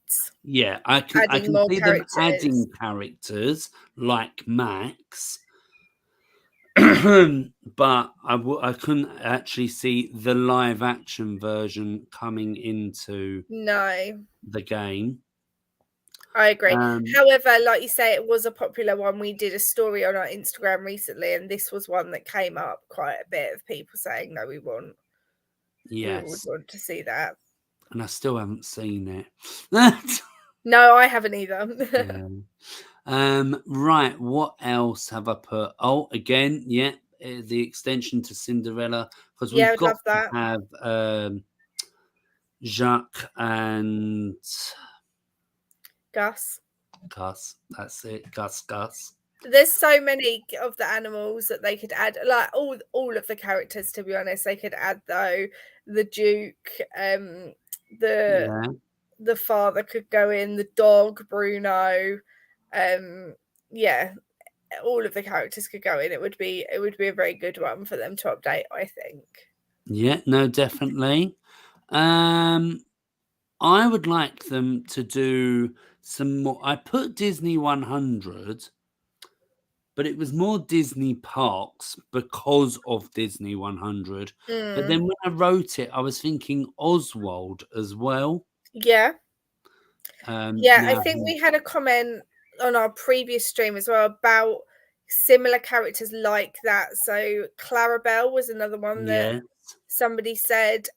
yeah, I adding can more see them characters. adding characters like Max, but I couldn't actually see the live action version coming into No. the game. I agree. Um, However, like you say, it was a popular one. We did a story on our Instagram recently, and this was one that came up quite a bit of people saying, "No, we would yes, want to see that." and I still haven't seen it. No, I haven't either. Yeah. Right, what else have I put? Oh, again, yeah, the extension to Cinderella, because Yeah, I we've would got love to that. have Jacques and Gus. Gus. That's it, Gus. There's so many of the animals that they could add, like all of the characters. To be honest, they could add though. The Duke, the Yeah, the father could go in. The dog, Bruno. Um, yeah, all of the characters could go in. It would be a very good one for them to update, I think. yeah, no, definitely. Um, I would like them to do some more. I put Disney 100, but it was more Disney parks because of Disney 100. But then when I wrote it, I was thinking Oswald as well. Yeah. Um, Yeah, I now, think we had a comment on our previous stream as well about similar characters like that. So Clarabelle was another one that yeah, somebody said.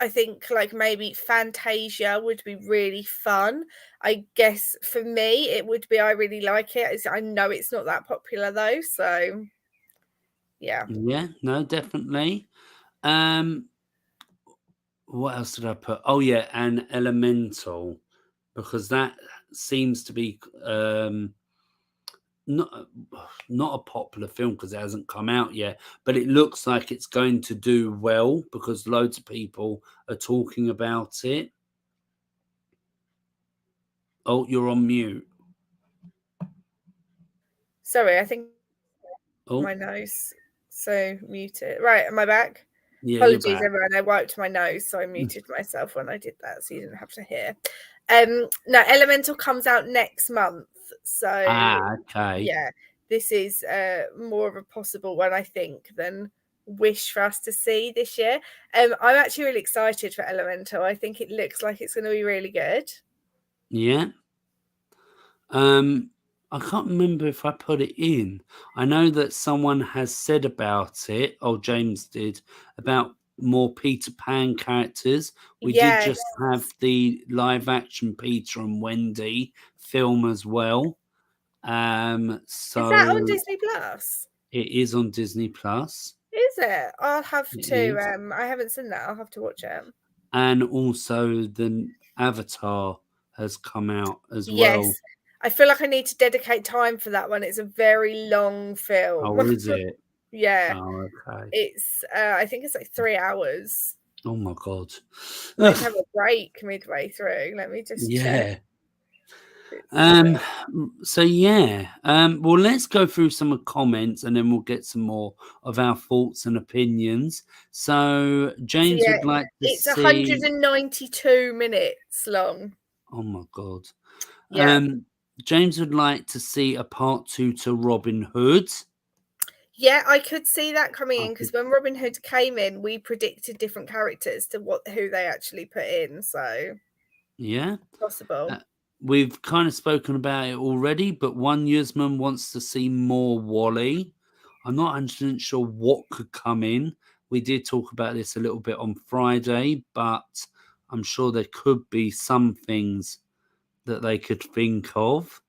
I think like maybe Fantasia would be really fun. I guess for me it would be, I really like it. I know it's not that popular though, so yeah. yeah, no, definitely. Um, what else did I put? Oh yeah, and Elemental, because that seems to be not not a popular film because it hasn't come out yet, but it looks like it's going to do well because loads of people are talking about it. Oh, you're on mute. Sorry, I think Oh, my nose so muted. Right, am I back? yeah, you're Apologies, back. everyone. I wiped my nose, so I muted myself when I did that, so you didn't have to hear. No, Elemental comes out next month, so Okay. yeah, this is more of a possible one, I think, than Wish for us to see this year. I'm actually really excited for Elemental. I think it looks like it's going to be really good. Yeah. I can't remember if I put it in. I know that someone has said about it. Oh, James did about more Peter Pan characters. We did Yes. just have the live action Peter and Wendy film as well. Is that on So Disney Plus? it is on Disney Plus. Is it? I'll have It to. is, I haven't seen that. I'll have to watch it. and also the Avatar has come out as Yes. well. I feel like I need to dedicate time for that one. It's a very long film. Oh, is it? Yeah. Oh, okay. It's I think it's like 3 hours. Oh my god. I need to have a break midway through. Let me just check. Yeah. So yeah. Well, let's go through some comments and then we'll get some more of our thoughts and opinions. So So James yeah, would like to it's see. 192 minutes long. Oh my god. Yeah. James would like to see a part 2 to Robin Hood. Yeah, I could see that coming I in because could- when Robin Hood came in, we predicted different characters to who they actually put in. So Yeah. possible. We've kind of spoken about it already, but one Yusman wants to see more Wally. I'm not 100% sure what could come in. We did talk about this a little bit on Friday, but I'm sure there could be some things that they could think of.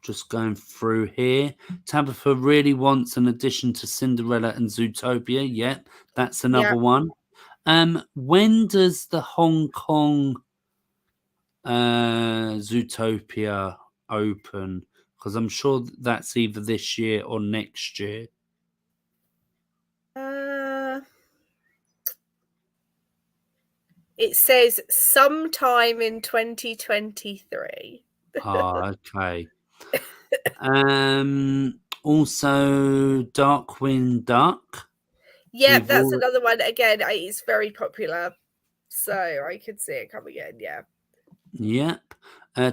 Just going through here. Tabitha really wants an addition to Cinderella and Zootopia. Yeah, that's another one. When does the Hong Kong Zootopia open? Because I'm sure that's either this year or next year. It says sometime in 2023. Okay. Also, Darkwing Duck. Yeah, We've that's all another one. Again, it's very popular, so I could see it coming in. Yeah. Yep.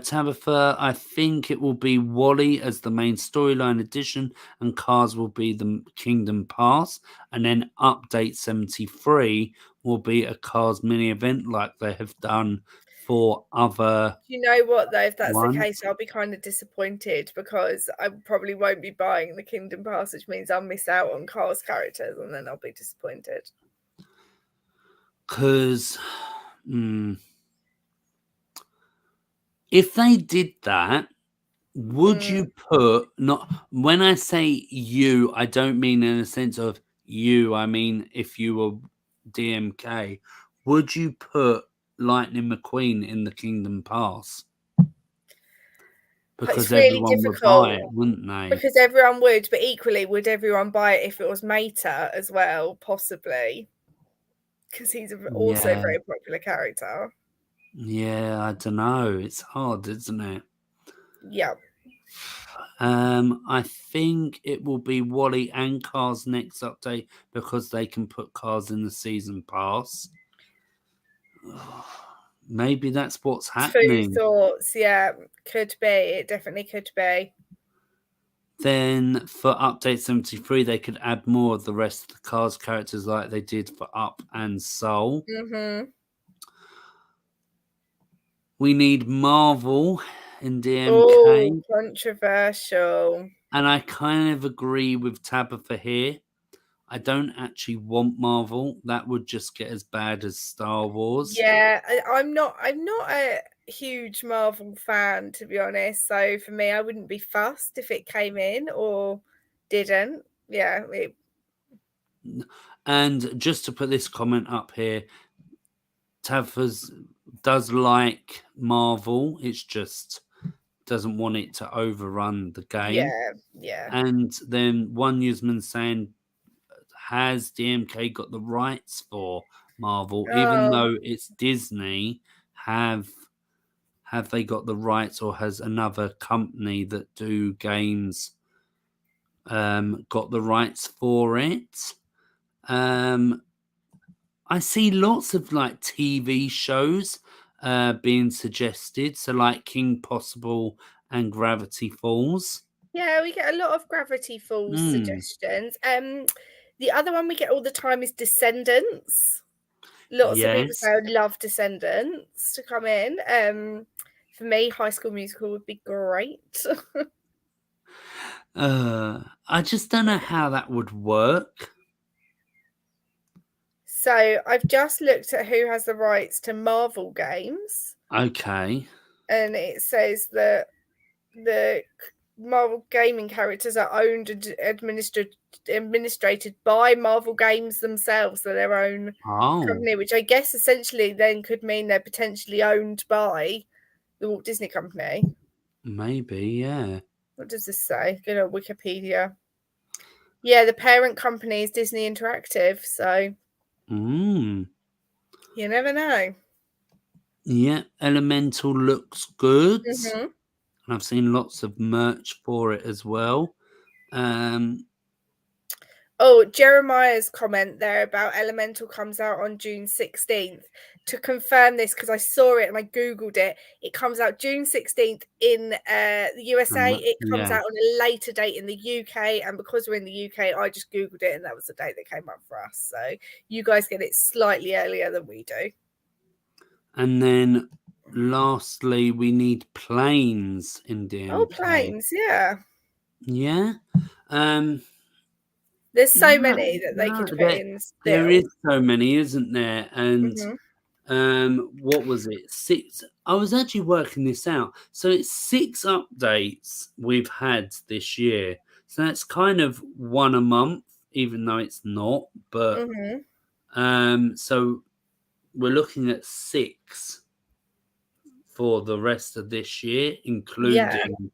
Tabitha, I think it will be Wally as the main storyline addition, and Cars will be the Kingdom Pass, and then Update 73 will be a Cars mini event like they have done for other You know what though? If that's the ones. case, I'll be kind of disappointed because I probably won't be buying the Kingdom Pass, which means I'll miss out on Cars characters, and then I'll be disappointed. Because if they did that, would you put, not when I say you, I don't mean in a sense of you, I mean if you were DMK, would you put Lightning McQueen in the Kingdom Pass? It's Because really everyone would buy difficult it, wouldn't they? because everyone would, but equally, would everyone buy it if it was Mater as well? Possibly, because he's also a Yeah. very popular character. Yeah, I don't know. It's hard, isn't it? Yeah. I think it will be Wally and Cars next update because they can put Cars in the season pass. maybe that's what's Food happening. thoughts, yeah, could be. It definitely could be. Then for update 73, they could add more of the rest of the Cars characters like they did for Up and Soul. We need Marvel in DMK. Oh, controversial. And I kind of agree with Tabitha here. I don't actually want Marvel. That would just get as bad as Star Wars. Yeah, I'm not a huge Marvel fan, to be honest. So for me, I wouldn't be fussed if it came in or didn't. Yeah. And just to put this comment up here, Tabitha does like Marvel. It's just doesn't want it to overrun the game. Yeah. And then one userman saying, has DMK got the rights for Marvel, even though it's Disney? Have they got the rights, or has another company that do games got the rights for it? I see lots of like TV shows being suggested, so like King Possible and Gravity Falls. Yeah, we get a lot of Gravity Falls suggestions. The other one we get all the time is Descendants. Lots of people say I would love Descendants to come in. For me, High School Musical would be great. I just don't know how that would work. So I've just looked at who has the rights to Marvel games. Okay. And it says that the Marvel gaming characters are owned and administrated by Marvel Games themselves. So their own company, which I guess essentially then could mean they're potentially owned by the Walt Disney Company. Maybe, yeah. What does this say? Go to Wikipedia. Yeah, the parent company is Disney Interactive, so you never know. Yeah, Elemental looks good. And I've seen lots of merch for it as well. Oh, Jeremiah's comment there about Elemental comes out on June 16th. To confirm this, because I saw it and I Googled it, it comes out June 16th in the USA. It comes out on a later date in the UK. And because we're in the UK, I just Googled it and that was the date that came up for us. So you guys get it slightly earlier than we do. And then lastly, we need planes in DMK. Oh, planes, yeah. Yeah. There's so many that they could put in still. There is so many, isn't there? And what was it? 6. I was actually working this out. So it's 6 updates we've had this year. So that's kind of one a month, even though it's not. But so we're looking at 6 for the rest of this year, including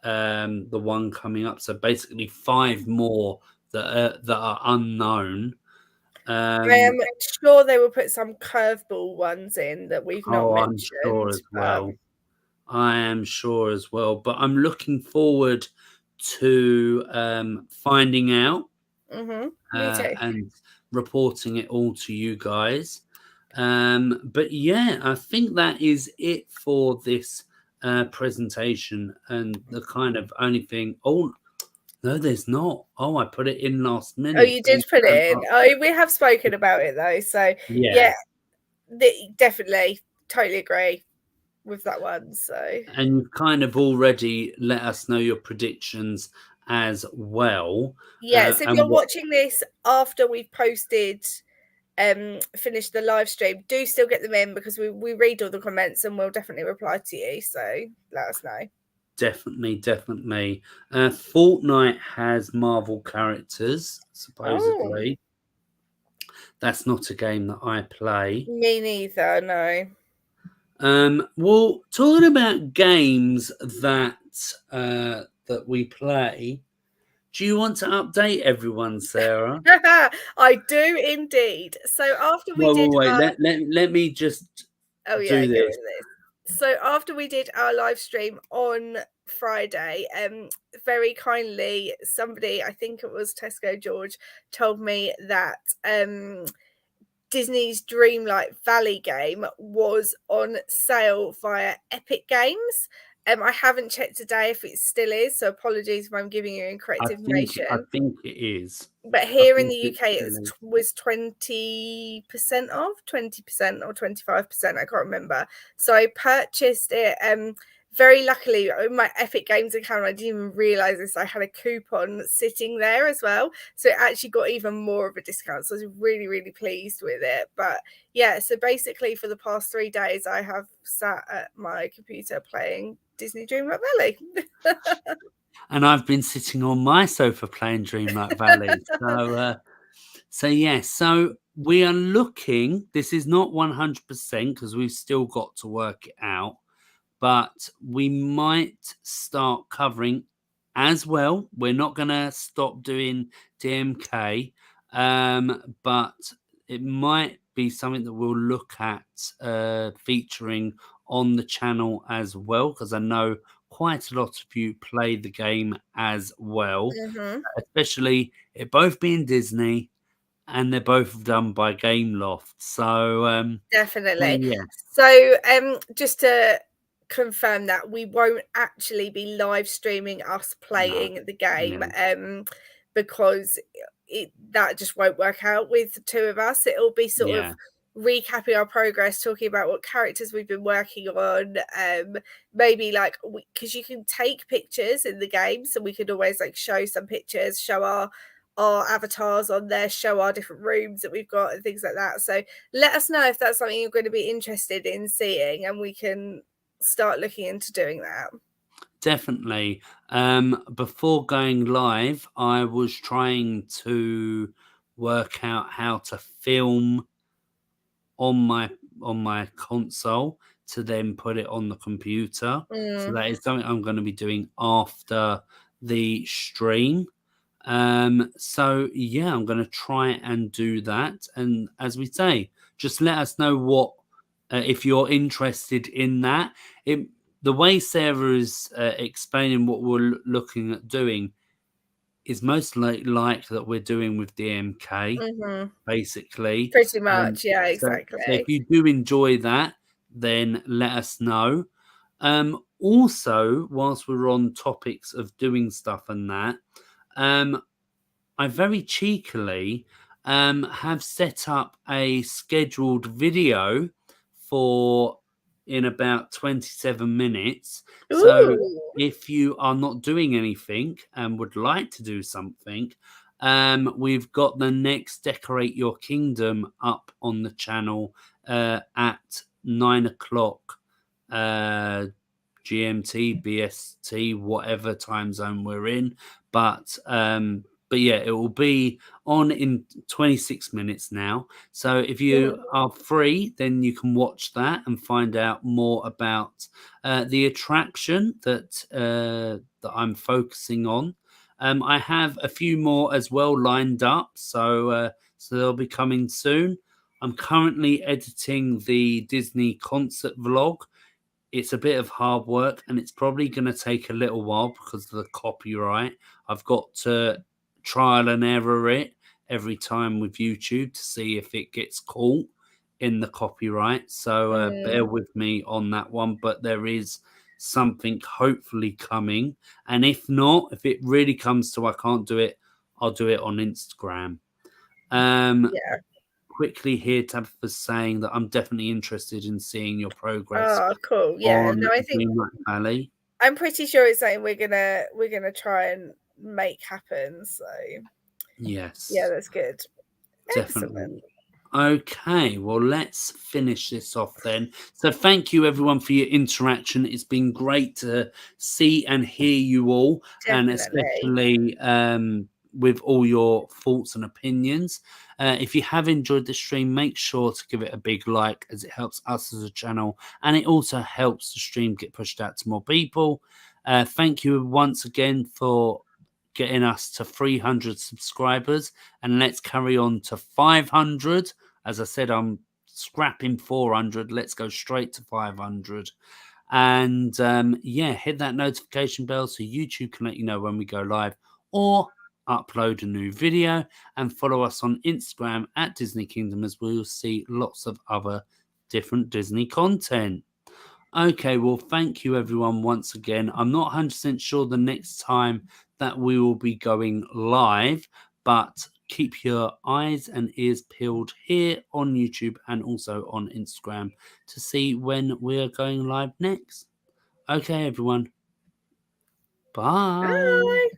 the one coming up. So basically 5 more that are unknown. I am sure they will put some curveball ones in that we've not mentioned. I'm sure as well. I am sure as well. But I'm looking forward to finding out Me too. and reporting it all to you guys. But yeah, I think that is it for this presentation, and the kind of only thing. Oh no, there's not. Oh, I put it in last minute. Oh, you did put it in. Oh, we have spoken about it though. So yeah, definitely, totally agree with that one. So and you've kind of already let us know your predictions as well. Yeah, so if you're watching this after we've posted, finished the live stream, do still get them in because we read all the comments and we'll definitely reply to you. So let us know. Definitely. Fortnite has Marvel characters, supposedly. That's not a game that I play. Me neither, no. Well, talking about games that that we play, do you want to update everyone, Sarah? I do indeed. So after we did let me just do this. So after we did our live stream on Friday, very kindly somebody, I think it was Tesco George, told me that Disney's Dreamlight Valley game was on sale via Epic Games. I haven't checked today if it still is, so apologies if I'm giving you incorrect information. I think it is. But here in the UK, it was 20% off, 20% or 25%. I can't remember. So I purchased it. Very luckily, in my Epic Games account, I didn't even realise this. I had a coupon sitting there as well. So it actually got even more of a discount. So I was really, really pleased with it. But yeah, so basically for the past 3 days, I have sat at my computer playing Disney Dreamlight Valley. And I've been sitting on my sofa playing Dreamlight Valley. So yes, so we are looking, this is not 100% because we've still got to work it out, but we might start covering as well. We're not going to stop doing DMK, but it might be something that we'll look at featuring on the channel as well, because I know quite a lot of you play the game as well, especially it both being Disney and they're both done by Gameloft. So definitely. yeah. So just to confirm that we won't actually be live streaming us playing the game, because that just won't work out with the two of us. It'll be sort of recapping our progress, talking about what characters we've been working on, maybe like, because you can take pictures in the game, so we could always like show some pictures, show our avatars on there, show our different rooms that we've got and things like that. So let us know if that's something you're going to be interested in seeing, and we can start looking into doing that. Definitely. Before going live, I was trying to work out how to film on my console to then put it on the computer. So that is something I'm going to be doing after the stream. So yeah, I'm going to try and do that. And as we say, just let us know what if you're interested in that. The way Sarah is explaining what we're looking at doing is most like that we're doing with DMK, basically. Pretty much, yeah, exactly. So if you do enjoy that, then let us know. Also, whilst we're on topics of doing stuff and that, I very cheekily have set up a scheduled video for in about 27 minutes. Ooh. So if you are not doing anything and would like to do something, we've got the next Decorate Your Kingdom up on the channel at 9 o'clock GMT, BST, whatever time zone we're in. But yeah, it will be on in 26 minutes now. So if you are free, then you can watch that and find out more about the attraction that I'm focusing on. I have a few more as well lined up, so they'll be coming soon. I'm currently editing the Disney concert vlog. It's a bit of hard work, and it's probably going to take a little while because of the copyright. I've got to trial and error it every time with YouTube to see if it gets caught in the copyright. So bear with me on that one, but there is something hopefully coming. And if not, if it really comes to I can't do it, I'll do it on Instagram. Quickly here, Tabitha's saying that I'm definitely interested in seeing your progress. Oh, cool. Yeah, no, I think Valley. I'm pretty sure it's something we're gonna try and make happen. So yes, yeah, that's good. Definitely. Excellent. Okay, well, let's finish this off then. So thank you everyone for your interaction. It's been great to see and hear you all, Definitely. and especially with all your thoughts and opinions. If you have enjoyed the stream, make sure to give it a big like, as it helps us as a channel, and it also helps the stream get pushed out to more people. Thank you once again for getting us to 300 subscribers, and let's carry on to 500. As I said, I'm scrapping 400. Let's go straight to 500. And yeah, hit that notification bell so YouTube can let you know when we go live, or upload a new video, and follow us on Instagram at Disney Kingdom, as we'll see lots of other different Disney content. Okay, well, thank you everyone once again. I'm not 100% sure the next time that we will be going live, but keep your eyes and ears peeled here on YouTube and also on Instagram to see when we're going live next. Okay, everyone. Bye. Bye.